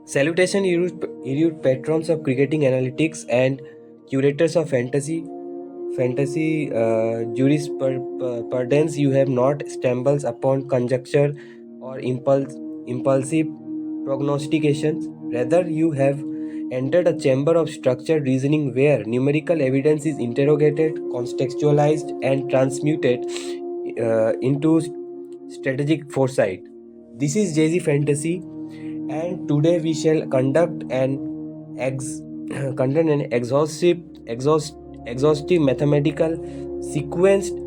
Salutation, Irute patrons of cricketing analytics and curators of fantasy jurisprudence. You have not stumbled upon conjecture or impulsive prognostications. Rather, you have entered a chamber of structured reasoning where numerical evidence is interrogated, contextualized, and transmuted into strategic foresight. This is Jay-Z Fantasy, and today we shall conduct an exhaustive mathematical sequenced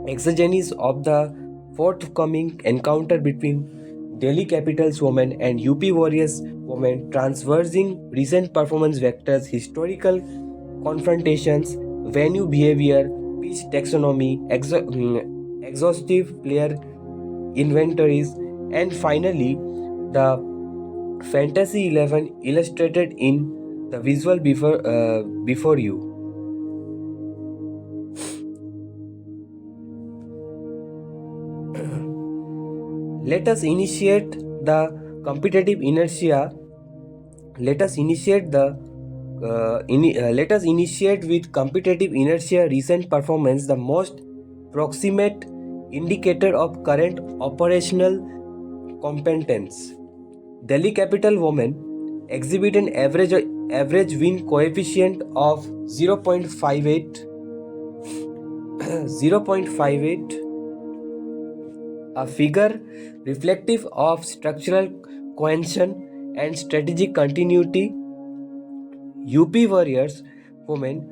exegesis of the forthcoming encounter between Delhi Capitals women and UP Warriors women, transversing recent performance vectors, historical confrontations, venue behavior, pitch taxonomy, exhaustive player inventories, and finally the Fantasy 11 illustrated in the visual before you. Let us initiate the competitive inertia. Let us initiate with competitive inertia recent performance, the most proximate indicator of current operational competence. Delhi Capital women exhibit an average win coefficient of 0.58, 0.58, a figure reflective of structural cohesion and strategic continuity. UP Warriors women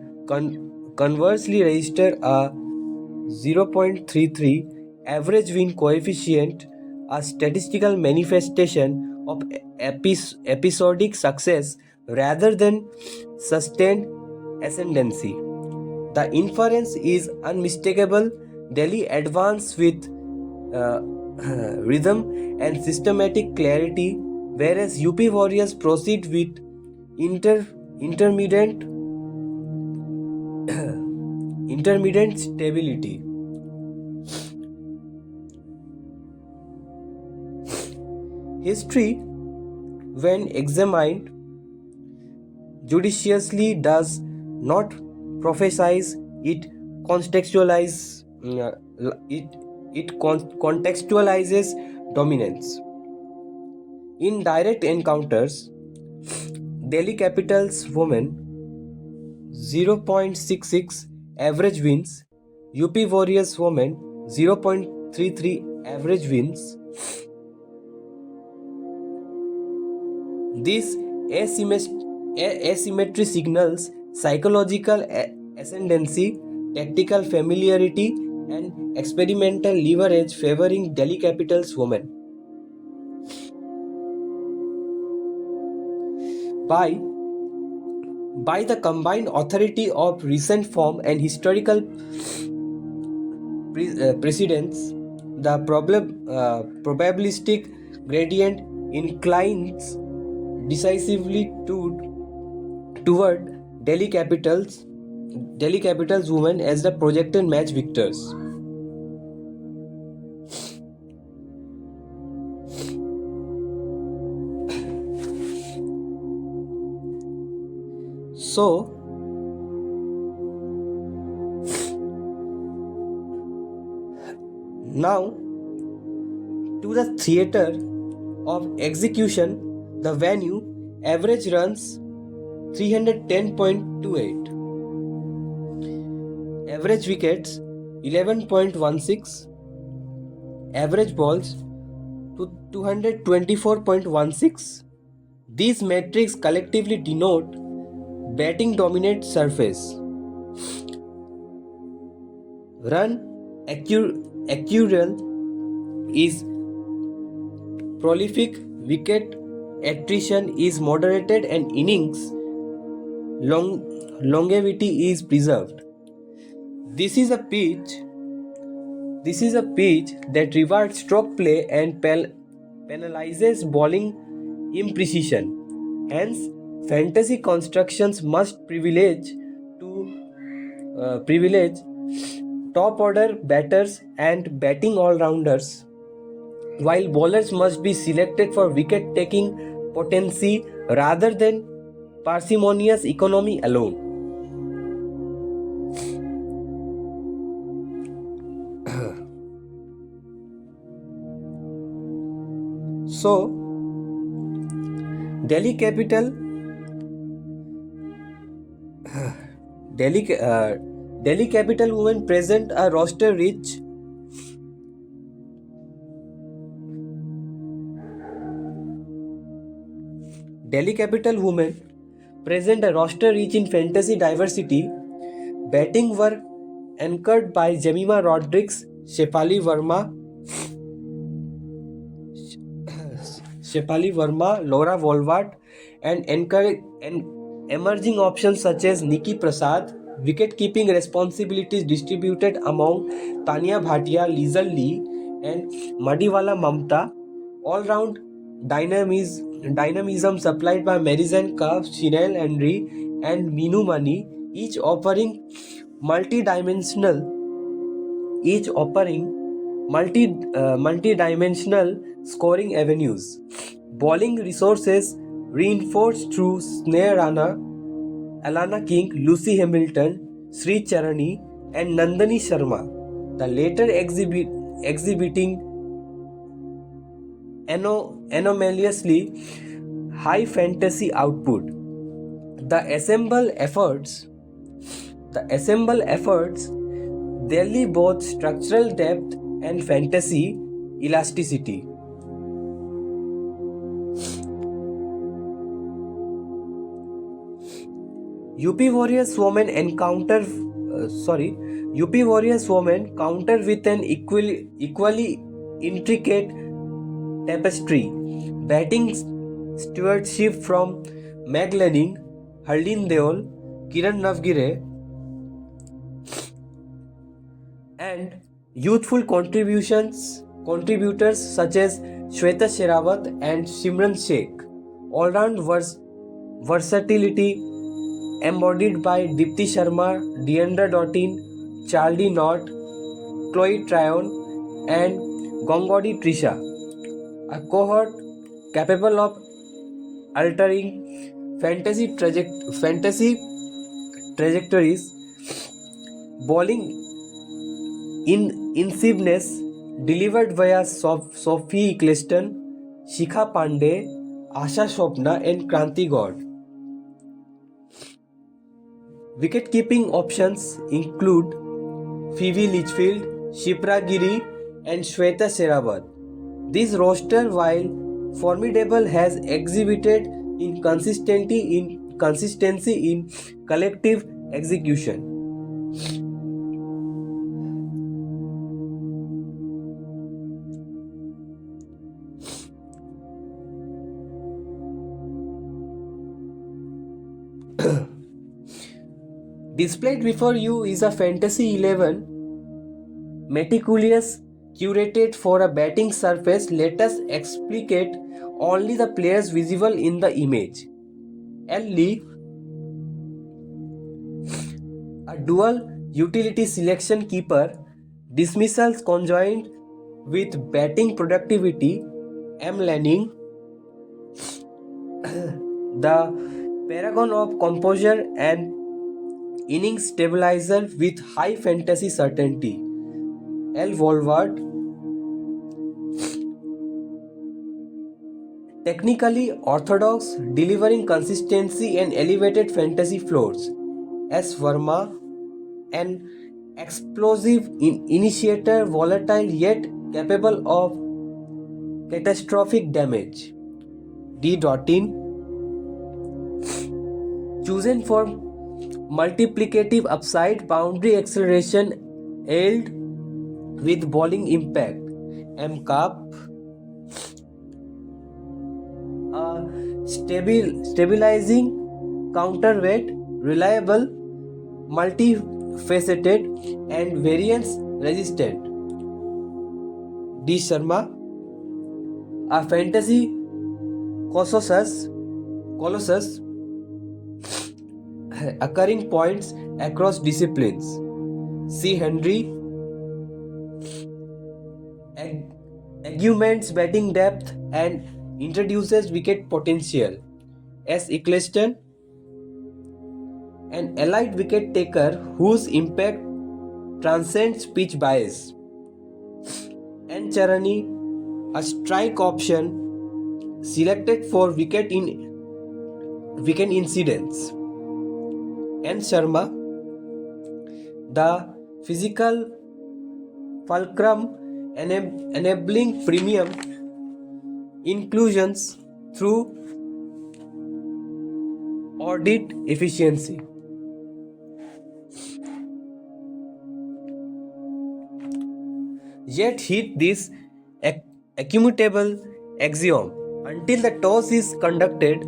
conversely register a 0.33 average win coefficient, a statistical manifestation of episodic success rather than sustained ascendancy. The inference is unmistakable. Delhi advance with rhythm and systematic clarity, whereas UP Warriors proceed with intermittent stability. History, when examined judiciously, does not prophesize, it contextualizes dominance. In direct encounters, Delhi Capitals women 0.66 average wins, UP Warriors women 0.33 average wins. This asymmetry signals psychological ascendancy, tactical familiarity, and experimental leverage favoring Delhi Capitals women. By the combined authority of recent form and historical precedents, the probabilistic gradient inclines decisively toward Delhi Capitals women as the projected match victors. So, now to the theatre of execution, the venue average runs 310.28, average wickets 11.16, average balls to 224.16. These metrics collectively denote batting dominant surface, run accuracy is prolific, wicket attrition is moderated, and innings longevity is preserved. This is a pitch that rewards stroke play and penalizes bowling imprecision. Hence, fantasy constructions must privilege top order batters and batting all-rounders, while bowlers must be selected for wicket-taking potency rather than parsimonious economy alone. So, Delhi capital Delhi Delhi capital women present a roster rich Delhi capital women present a roster rich in fantasy diversity. Batting were anchored by Jemima Rodrigues, Shefali Verma, Laura Volvart, and emerging options such as Nikki Prasad. Wicket-keeping responsibilities distributed among Tanya Bhatia, Lizal Lee, and Madiwala Mamta. All-round dynamism supplied by Marizanne Kauf, Shinel Henry, and Minu Mani, each offering multi-dimensional multi-dimensional scoring avenues. Bowling resources reinforced through Sneha Rana, Alana King, Lucy Hamilton, Sri Charani, and Nandini Sharma, the latter exhibiting anomalously high fantasy output. The assemble efforts Delhi both structural depth and fantasy elasticity. UP Warriors women counter with an equally intricate tapestry. Batting stewardship from Meg Lanning, Hardin Deol, Kiran Navgire, and youthful contributors such as Shweta Sherawat and Simran Sheikh. All-round versatility embodied by Dipti Sharma, Deandra Doughtin, Charlie Knott, Chloe Tryon, and Gongodi Trisha. A cohort capable of altering fantasy trajectories, bowling incisiveness delivered via Sophie Eccleston, Shikha Pandey, Asha Shopna, and Kranti God. Wicket-keeping options include Phoebe Litchfield, Shipra Giri, and Shweta Sherawat. This roster, while formidable, has exhibited inconsistency in collective execution. Displayed before you is a Fantasy 11 meticulous curated for a batting surface. Let us explicate only the players visible in the image. L. A dual utility selection keeper, dismissals conjoined with batting productivity. M. Lanning, the paragon of composure and innings stabilizer with high fantasy certainty. L. Volvart, technically orthodox, delivering consistency and elevated fantasy floors. S. Verma, an explosive initiator, volatile yet capable of catastrophic damage. D. Doughtin, chosen for multiplicative upside, boundary acceleration, aided with bowling impact. M. Cup, a stabilizing counterweight, reliable, multifaceted, and variance resistant. D. Sharma, a fantasy colossus occurring points across disciplines. C. Henry, augments batting depth and introduces wicket potential. S. Eccleston, an elite wicket taker whose impact transcends pitch bias. N. Charani, a strike option selected for wicket incidents. N. Sharma, the physical fulcrum enabling premium inclusions through audit efficiency. Yet hit this accumulable axiom. Until the toss is conducted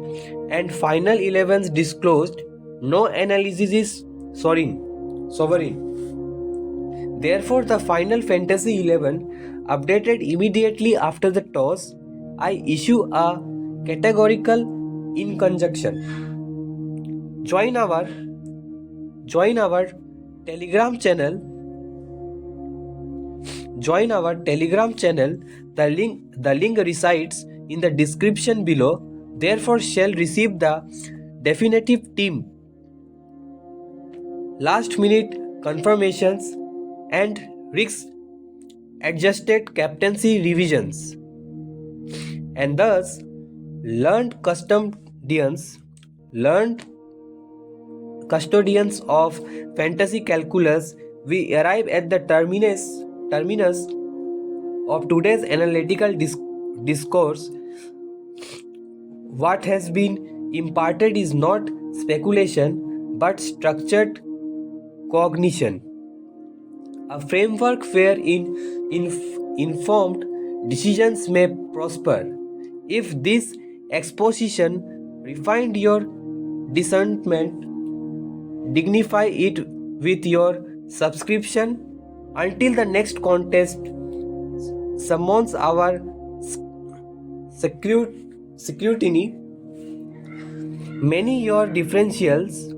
and final 11s disclosed, no analysis is sovereign. Therefore, the final fantasy 11 updated immediately after the toss, I issue a categorical injunction. Join our Telegram channel. The link resides in the description below. Therefore, shall receive the definitive team, last minute confirmations, and risk adjusted captaincy revisions, and thus learned custodians of fantasy calculus, we arrive at the terminus of today's analytical discourse. What has been imparted is not speculation but structured cognition, a framework where informed decisions may prosper. If this exposition refined your discernment, dignify it with your subscription. Until the next contest summons our scrutiny, many your differentials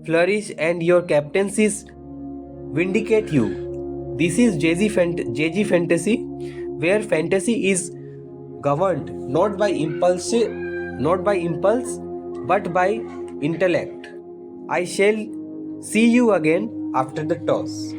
flourish and your captaincies vindicate you. This is JG Fantasy, where fantasy is governed not by impulse but by intellect. I shall see you again after the toss.